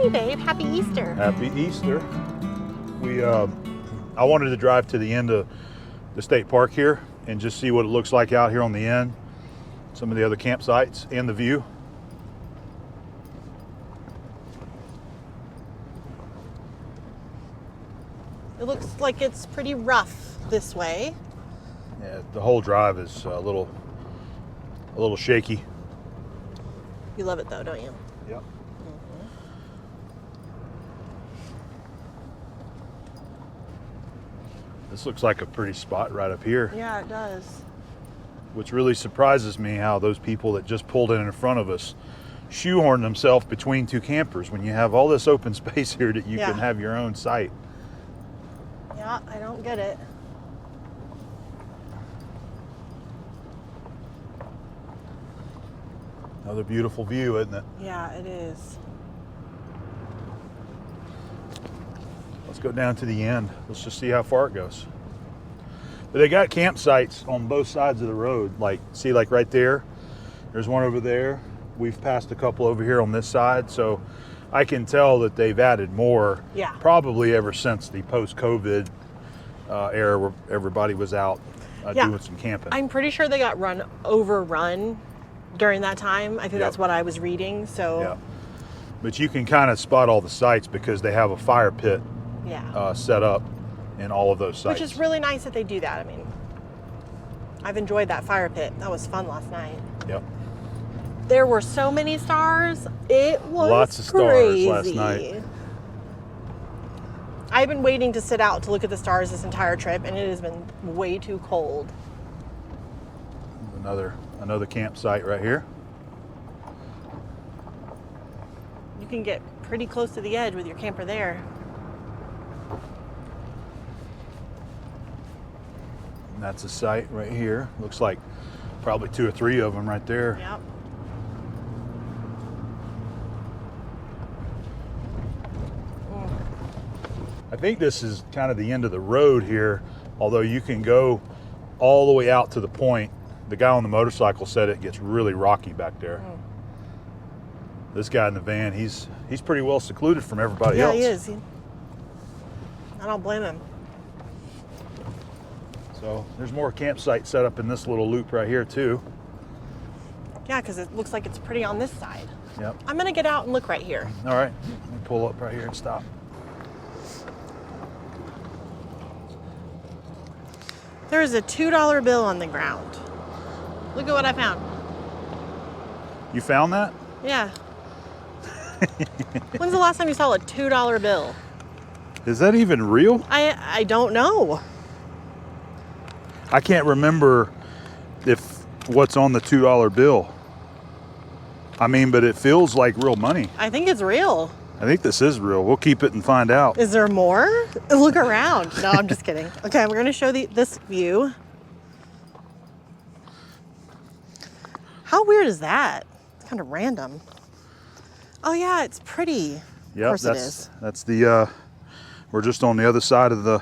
Hey, babe. Happy Easter. Happy Easter. I wanted to drive to the end of the state park here and just see what it looks like out here on the end. Some of the other campsites and the view. It looks like it's pretty rough this way. Yeah, the whole drive is a little shaky. You love it though, don't you? Yep. This looks like a pretty spot right up here. Yeah, it does. Which really surprises me how those people that just pulled in front of us shoehorn themselves between two campers when you have all this open space here that you can have your own site. Yeah, I don't get it. Another beautiful view, isn't it? Yeah, it is. Let's go down to the end. Let's just see how far it goes. But they got campsites on both sides of the road. Like, see, like right there, there's one over there. We've passed a couple over here on this side. So I can tell that they've added more. Yeah. Probably ever since the post-COVID era where everybody was out doing some camping. I'm pretty sure they got overrun during that time. I think that's what I was reading. So. Yeah. But you can kind of spot all the sites because they have a fire pit set up in all of those sites. Which is really nice that they do that. I mean, I've enjoyed that fire pit. That was fun last night. Yep. There were so many stars. It was lots of crazy. stars last night. I've been waiting to sit out to look at the stars this entire trip, and it has been way too cold. Another campsite right here. You can get pretty close to the edge with your camper there. And that's a site right here. Looks like probably 2 or 3 of them right there. Yep. I think this is kind of the end of the road here, although you can go all the way out to the point. The guy on the motorcycle said it gets really rocky back there. This guy in the van, he's pretty well secluded from everybody else. Yeah, he is. I don't blame him. So there's more campsites set up in this little loop right here too. Yeah, because it looks like it's pretty on this side. Yep. I'm going to get out and look right here. All right, let me pull up right here and stop. There is a $2 bill on the ground. Look at what I found. You found that? Yeah. When's the last time you saw a $2 bill? Is that even real? I don't know. I can't remember if what's on the $2 bill. I mean, but it feels like real money. I think it's real. I think this is real. We'll keep it and find out. Is there more? Look around. No, I'm just kidding. Okay, we're going to show this view. How weird is that? It's kind of random. Oh yeah, it's pretty. Yeah, of course it is. That's the we're just on the other side of the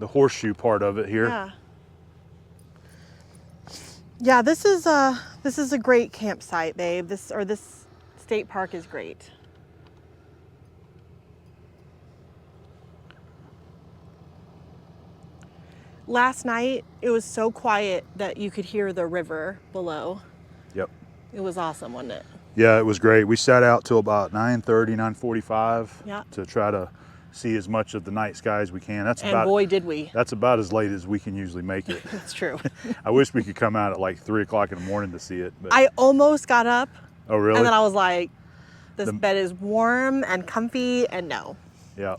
horseshoe part of it here. Yeah. Yeah, this is a great campsite, babe. This state park is great. Last night, it was so quiet that you could hear the river below. Yep. It was awesome, wasn't it? Yeah, it was great. We sat out till about 9:30, 9:45 Yeah. to try to see as much of the night sky as we can. And boy, did we. That's about as late as we can usually make it. That's true. I wish we could come out at like 3 o'clock in the morning to see it. But... I almost got up. Oh, really? And then I was like, this bed is warm and comfy, and no. Yeah.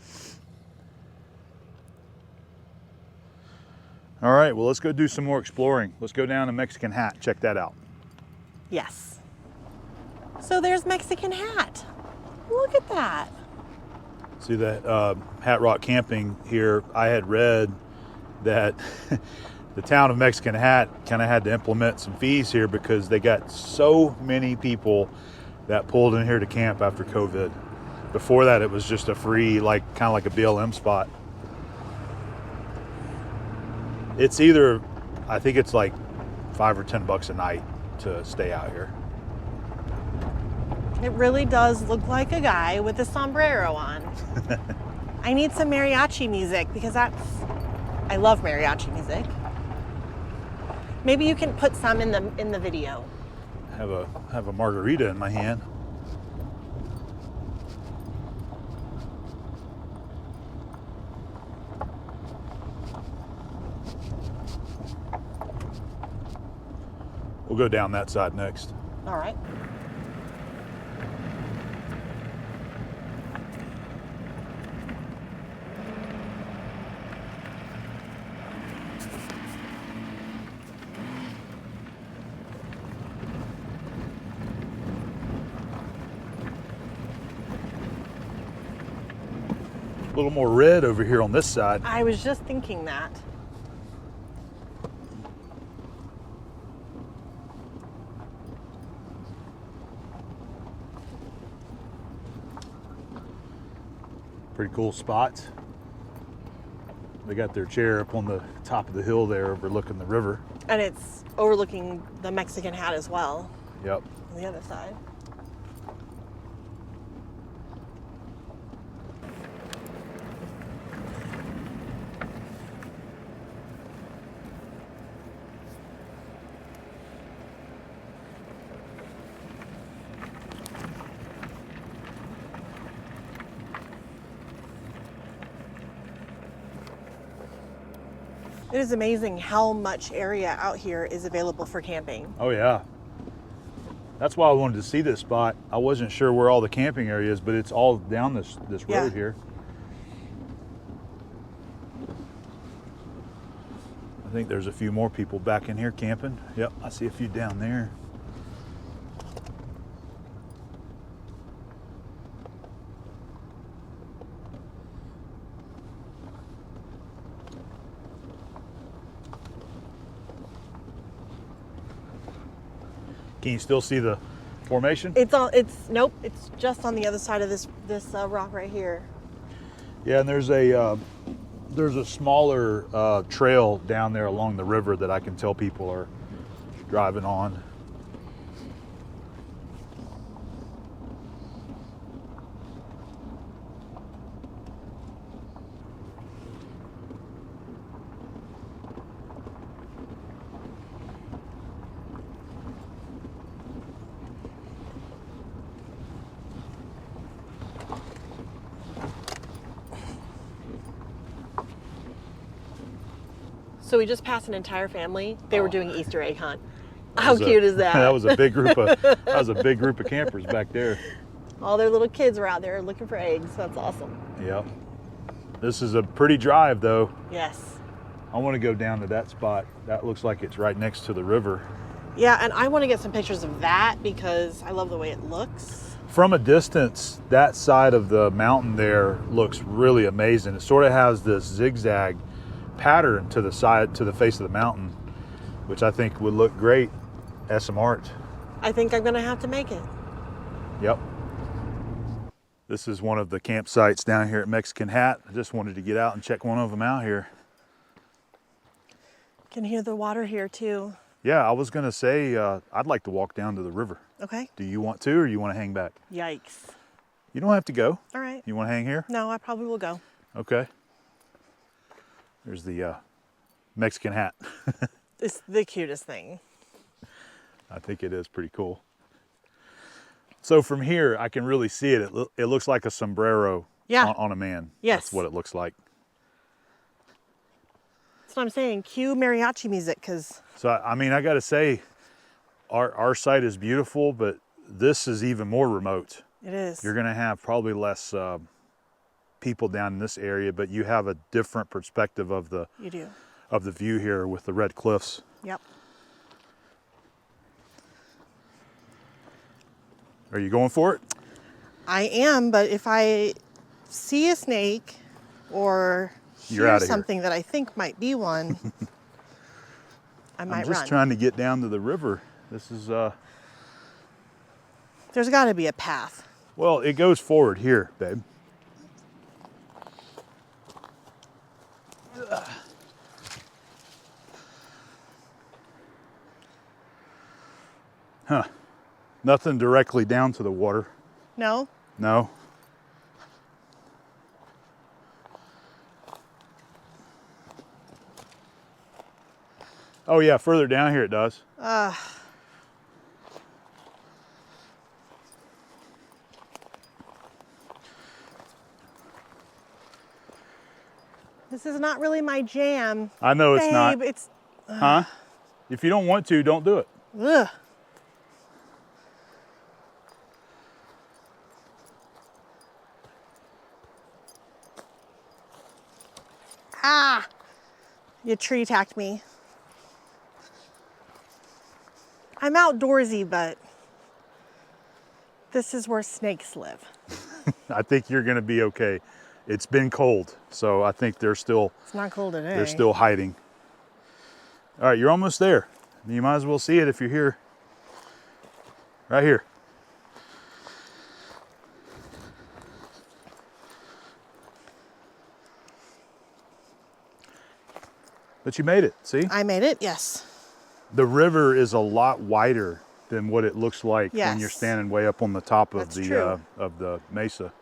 All right, well, let's go do some more exploring. Let's go down to Mexican Hat. Check that out. Yes. So there's Mexican Hat. Look at that. See that Hat Rock Camping here, I had read that the town of Mexican Hat kind of had to implement some fees here because they got so many people that pulled in here to camp after COVID. Before that, it was just a free, kind of like a BLM spot. It's either, I think it's like $5 or $10 a night to stay out here. It really does look like a guy with a sombrero on. I need some mariachi music because I love mariachi music. Maybe you can put some in the video. Have a margarita in my hand. We'll go down that side next. All right. A little more red over here on this side. I was just thinking that. Pretty cool spots. They got their chair up on the top of the hill there overlooking the river. And it's overlooking the Mexican Hat as well. Yep. On the other side. It is amazing how much area out here is available for camping. Oh yeah. That's why I wanted to see this spot. I wasn't sure where all the camping area is, but it's all down this Yeah. road here. I think there's a few more people back in here camping. Yep, I see a few down there. Can you still see the formation? Nope, it's just on the other side of this rock right here. Yeah, and there's a smaller trail down there along the river that I can tell people are driving on. So we just passed an entire family. They were doing Easter egg hunt. That How was cute is that? That was a big group of campers back there. All their little kids were out there looking for eggs. That's awesome. Yep. This is a pretty drive though. Yes. I want to go down to that spot. That looks like it's right next to the river. Yeah, and I want to get some pictures of that because I love the way it looks. From a distance, that side of the mountain there looks really amazing. It sort of has this zigzag pattern to the side, to the face of the mountain, which I think would look great as some art. I think I'm gonna have to make it. Yep. This is one of the campsites down here at Mexican Hat. I just wanted to get out and check one of them out here. Can hear the water here too. Yeah, I was gonna say, I'd like to walk down to the river. Okay. Do you want to, or you want to hang back? Yikes. You don't have to go. All right. You want to hang here? No, I probably will go. Okay. There's the Mexican Hat. It's the cutest thing. I think it is pretty cool. So from here, I can really see it. It looks like a sombrero on a man. Yes. That's what it looks like. That's what I'm saying. Cue mariachi music, because... So, I mean, I got to say, our site is beautiful, but this is even more remote. It is. You're going to have probably less people down in this area, but you have a different perspective of the You do. of the view here with the red cliffs. Yep. Are you going for it? I am, but if I see a snake or You're hear outta here. something that I think might be one, I might I'm just run. trying to get down to the river. This is, There's got to be a path. well, it goes forward here, babe. Huh. Nothing directly down to the water. No? No. Oh yeah, further down here it does. This is not really my jam. I know it's not. Babe, it's... Huh? If you don't want to, don't do it. Ugh. Ah! You tree tacked me. I'm outdoorsy, but this is where snakes live. I think you're gonna be okay. It's been cold, so I think they're still It's not cold today. they're still hiding. All right, you're almost there. You might as well see it if you're here. Right here. But you made it, see? I made it, yes. The river is a lot wider than what it looks like when you're Yes. standing way up on the top of That's true. the mesa.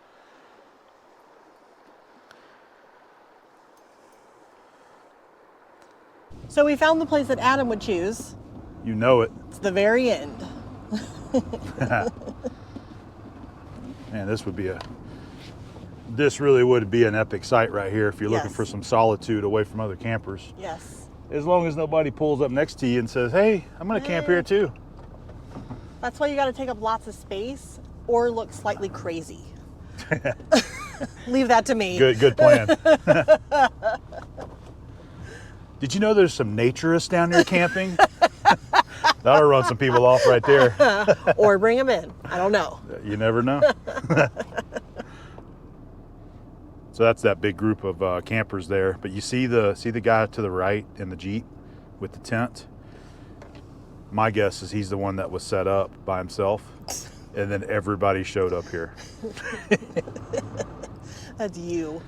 So we found the place that Adam would choose. You know it. It's the very end. Man, this really would be an epic sight right here if you're looking Yes. for some solitude away from other campers. Yes. As long as nobody pulls up next to you and says, hey, I'm gonna camp here too. That's why you got to take up lots of space or look slightly crazy. Leave that to me. Good plan. Did you know there's some naturists down there camping? That'll run some people off right there. Or bring them in. I don't know. You never know. So that's that big group of campers there. But you see the guy to the right in the Jeep with the tent? My guess is he's the one that was set up by himself, and then everybody showed up here. That's you.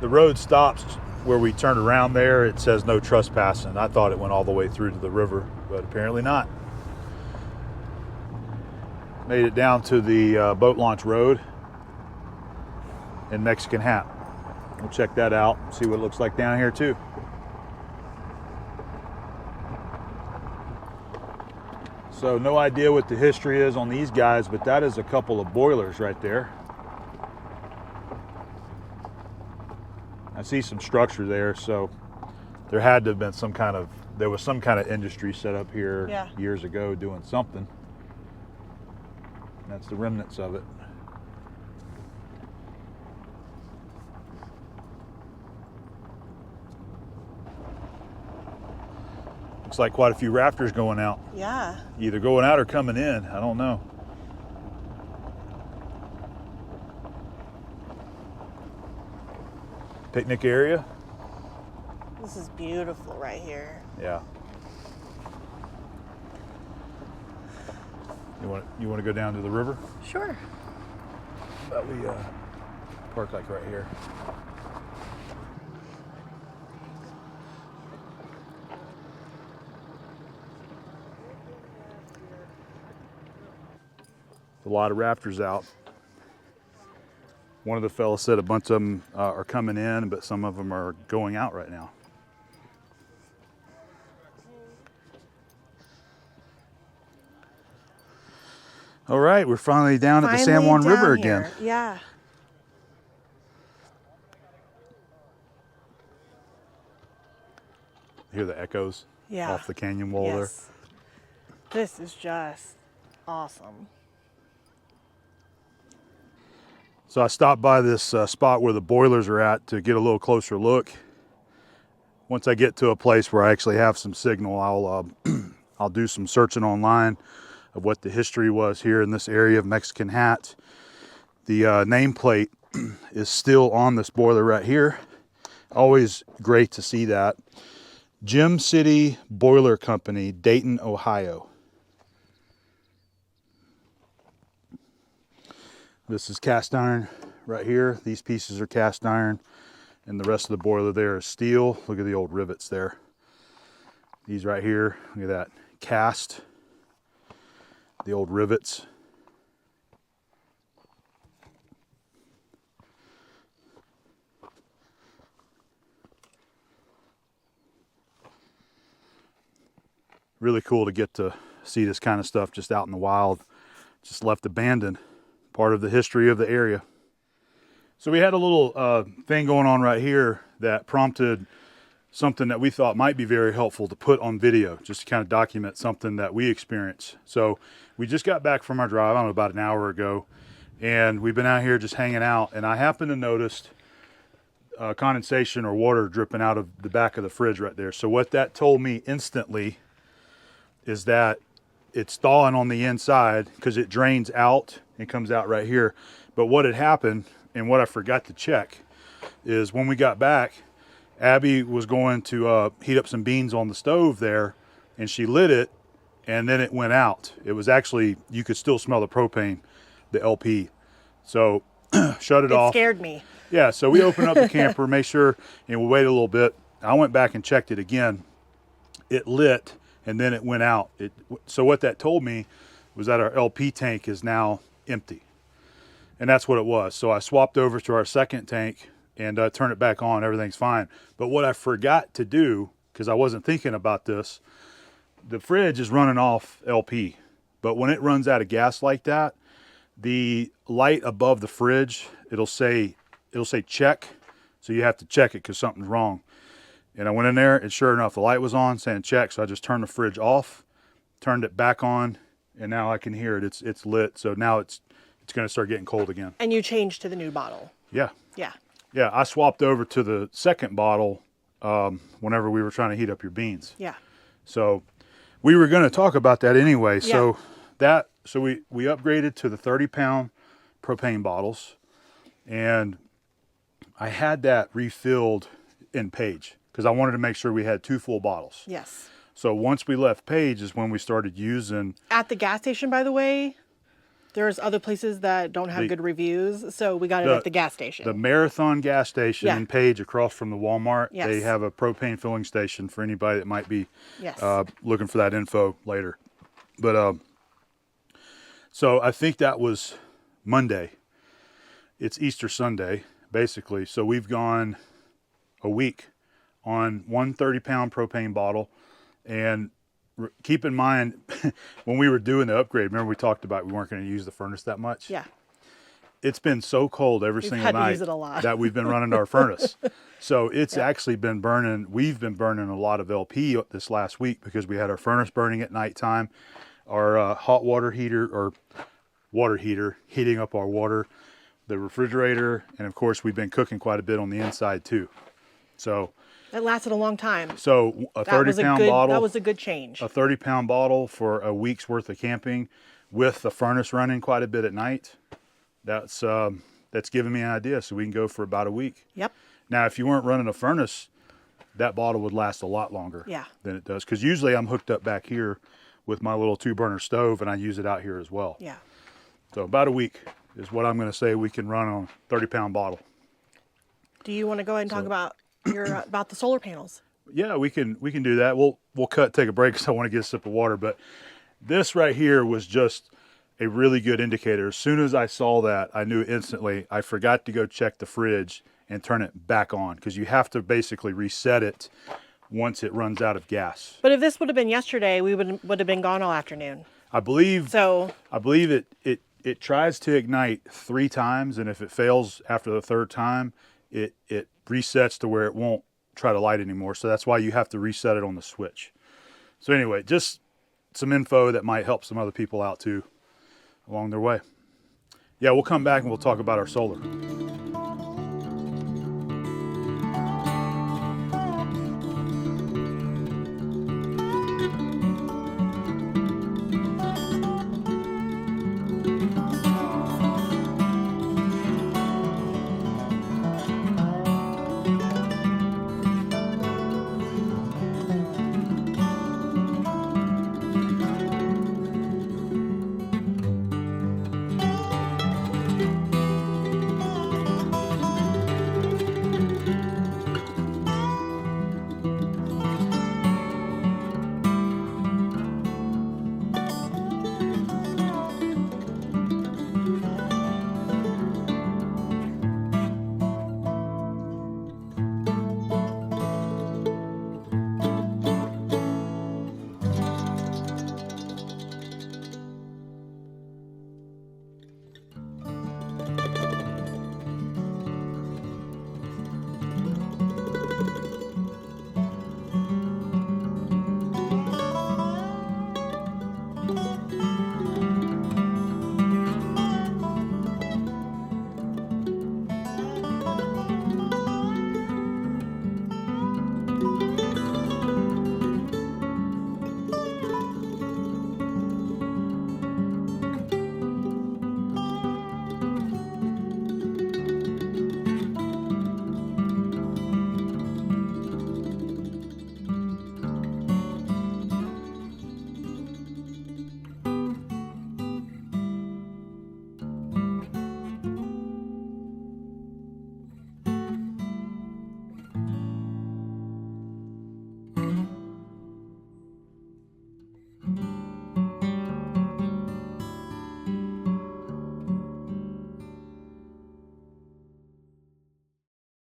The road stops where we turned around there. It says no trespassing. I thought it went all the way through to the river, but apparently not. Made it down to the boat launch road in Mexican Hat. We'll check that out, see what it looks like down here too. So no idea what the history is on these guys, but that is a couple of boilers right there. I see some structure there, so there had to have been some kind of industry set up here years ago doing something. That's the remnants of it. Looks like quite a few rafters going out. Yeah. Either going out or coming in, I don't know. Picnic area. This is beautiful right here. Yeah. You want to go down to the river? Sure. How about we park like right here. A lot of rafters out. One of the fellas said a bunch of them are coming in, but some of them are going out right now. All right, we're finally down at the San Juan River again. Yeah. Hear the echoes Yeah. off the canyon wall there. Yes. This is just awesome. So I stopped by this spot where the boilers are at to get a little closer look. Once I get to a place where I actually have some signal, I'll do some searching online of what the history was here in this area of Mexican Hat. The nameplate is still on this boiler right here. Always great to see that. Gem City Boiler Company, Dayton, Ohio. This is cast iron right here. These pieces are cast iron, and the rest of the boiler there is steel. Look at the old rivets there. These right here, look at that, cast, the old rivets. Really cool to get to see this kind of stuff just out in the wild, just left abandoned, part of the history of the area. So we had a little thing going on right here that prompted something that we thought might be very helpful to put on video, just to kind of document something that we experienced. So we just got back from our drive, I don't know, about an hour ago, and we've been out here just hanging out, and I happened to notice condensation or water dripping out of the back of the fridge right there. So what that told me instantly is that it's thawing on the inside because it drains out and comes out right here. But what had happened, and what I forgot to check, is when we got back, Abby was going to heat up some beans on the stove there, and she lit it, and then it went out. It was actually, you could still smell the propane, the LP. So shut it off. It scared me. Yeah, so we opened up the camper, made sure, and we waited a little bit. I went back and checked it again. It lit, and then it went out. So what that told me was that our LP tank is now empty. And that's what it was. So I swapped over to our second tank and turned it back on. Everything's fine. But what I forgot to do, because I wasn't thinking about this, the fridge is running off LP. But when it runs out of gas like that, the light above the fridge, it'll say check. So you have to check it because something's wrong. And I went in there, and sure enough, the light was on saying check. So I just turned the fridge off, turned it back on, and now I can hear it. It's lit. So now it's going to start getting cold again. And you changed to the new bottle. Yeah. Yeah. Yeah, I swapped over to the second bottle whenever we were trying to heat up your beans. Yeah. So we were going to talk about that anyway. Yeah. So we upgraded to the 30-pound propane bottles, and I had that refilled in Page because I wanted to make sure we had 2 full bottles. Yes. So once we left Page is when we started using... At the gas station, by the way, there's other places that don't have good reviews, so we got it at the gas station. The Marathon gas station in Page across from the Walmart. Yes. They have a propane filling station for anybody that might be Yes. looking for that info later. But so I think that was Monday. It's Easter Sunday, basically. So we've gone a week on one 30-pound propane bottle. And keep in mind, when we were doing the upgrade, remember we talked about we weren't going to use the furnace that much? Yeah. It's been so cold every single night that we've been running our furnace. So it's actually been burning, we've been burning a lot of LP this last week because we had our furnace burning at nighttime, our hot water heater or water heater heating up our water, the refrigerator, and of course we've been cooking quite a bit on the inside too. So it lasted a long time. So a 30-pound bottle. That was a good change. A 30-pound bottle for a week's worth of camping with the furnace running quite a bit at night. That's giving me an idea. So we can go for about a week. Yep. Now, if you weren't running a furnace, that bottle would last a lot longer than it does. Because usually I'm hooked up back here with my little 2-burner stove, and I use it out here as well. Yeah. So about a week is what I'm going to say we can run on a 30-pound bottle. Do you want to go ahead and talk about about the solar panels? Yeah, we can do that. We'll take a break because I want to get a sip of water. But this right here was just a really good indicator. As soon as I saw that, I knew instantly. I forgot to go check the fridge and turn it back on because you have to basically reset it once it runs out of gas. But if this would have been yesterday, we would have been gone all afternoon. I believe it tries to ignite 3 times, and if it fails after the 3rd time, it resets to where it won't try to light anymore. So that's why you have to reset it on the switch. So anyway, just some info that might help some other people out too along their way. Yeah, we'll come back and we'll talk about our solar.